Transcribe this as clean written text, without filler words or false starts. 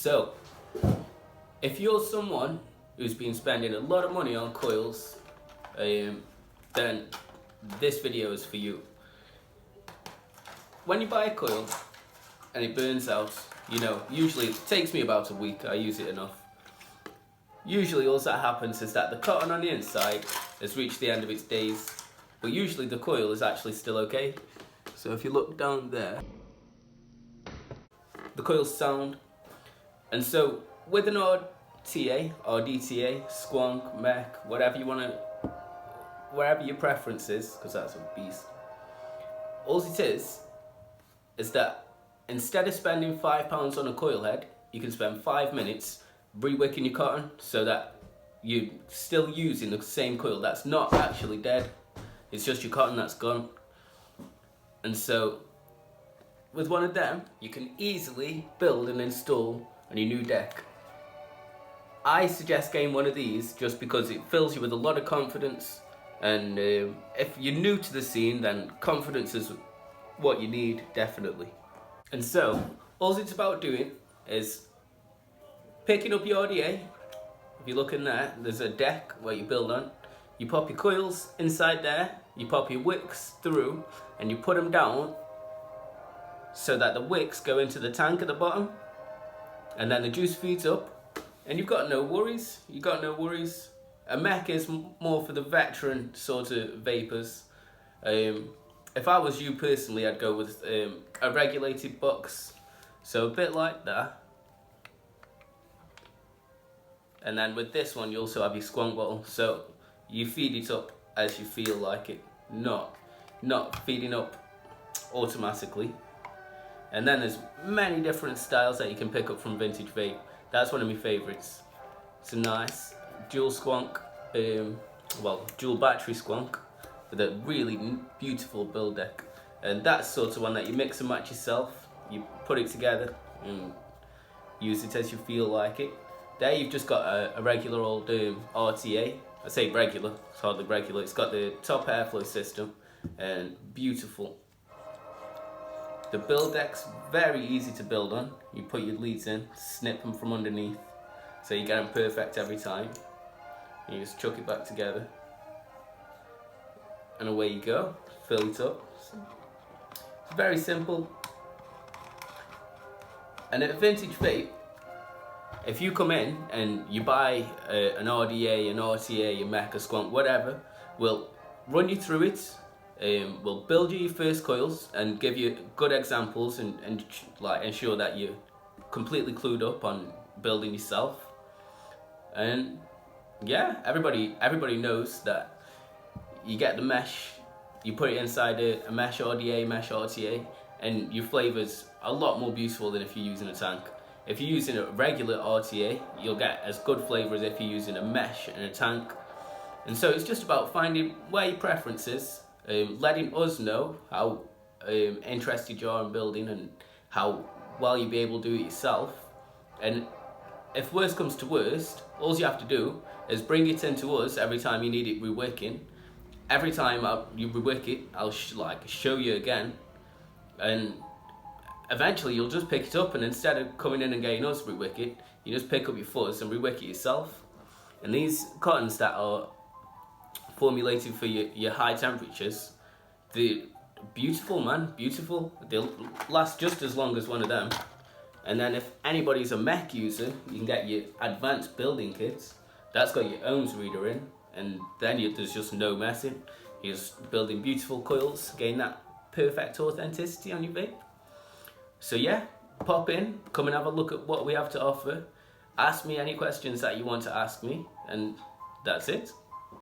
So, if you're someone who's been spending a lot of money on coils, then this video is for you. When you buy a coil and it burns out, usually it takes me about a week, I use it enough. Usually all that happens is that the cotton on the inside has reached the end of its days, but usually the coil is actually still okay. So if you look down there, the coil's sound. And so with an RTA or DTA, squonk, mech, whatever you want to, wherever your preference is, because that's a beast. All it is that instead of spending £5 on a coil head, you can spend 5 minutes re-wicking your cotton so that you're still using the same coil that's not actually dead. It's just your cotton that's gone. And so with one of them, you can easily build and install on your new deck. I suggest getting one of these just because it fills you with a lot of confidence, and if you're new to the scene, then confidence is what you need, definitely. And so all it's about doing is picking up your RDA. If you look in there, there's a deck where you build on. You pop your coils inside there, you pop your wicks through, and you put them down so that the wicks go into the tank at the bottom, and then the juice feeds up, and you've got no worries. You've got no worries. A mech is more for the veteran sort of vapors. If I was you personally, I'd go with a regulated box, so a bit like that. And then with this one, you also have your squonk bottle, so you feed it up as you feel like it, not feeding up automatically. And then there's many different styles that you can pick up from Vintage Vape. That's one of my favourites. It's a nice dual squonk, dual battery squonk with a really beautiful build deck. And that's sort of one that you mix and match yourself. You put it together and use it as you feel like it. There you've just got a regular old RTA. I say regular, it's hardly regular. It's got the top airflow system and beautiful. The build deck's very easy to build on. You put your leads in, snip them from underneath, so you get them perfect every time. You just chuck it back together, and away you go. Fill it up. It's very simple. And at Vintage Vape, if you come in and you buy an RDA, an RTA, a mech, a squonk, whatever, we'll run you through it. We'll build you your first coils and give you good examples and like ensure that you're completely clued up on building yourself. And yeah, everybody knows that you get the mesh, you put it inside a mesh RDA, mesh RTA, and your flavor's a lot more beautiful than if you're using a tank. If you're using a regular RTA, you'll get as good flavour as if you're using a mesh and a tank. And so it's just about finding where your preference is, letting us know how interested you are in building and how well you'll be able to do it yourself. And if worst comes to worst, all you have to do is bring it into us every time you need it re-wicking. Every time you re-wick it, I'll show you again. And eventually you'll just pick it up, and instead of coming in and getting us re-wick it, you just pick up your fuzz and re-wick it yourself. And these cottons that are formulated for your high temperatures, they're beautiful, man, beautiful. They'll last just as long as one of them. And then if anybody's a mech user, you can get your advanced building kits. That's got your ohms reader in, and then there's just no messing. You're just building beautiful coils, getting that perfect authenticity on your vape. So yeah, pop in, come and have a look at what we have to offer. Ask me any questions that you want to ask me, and that's it.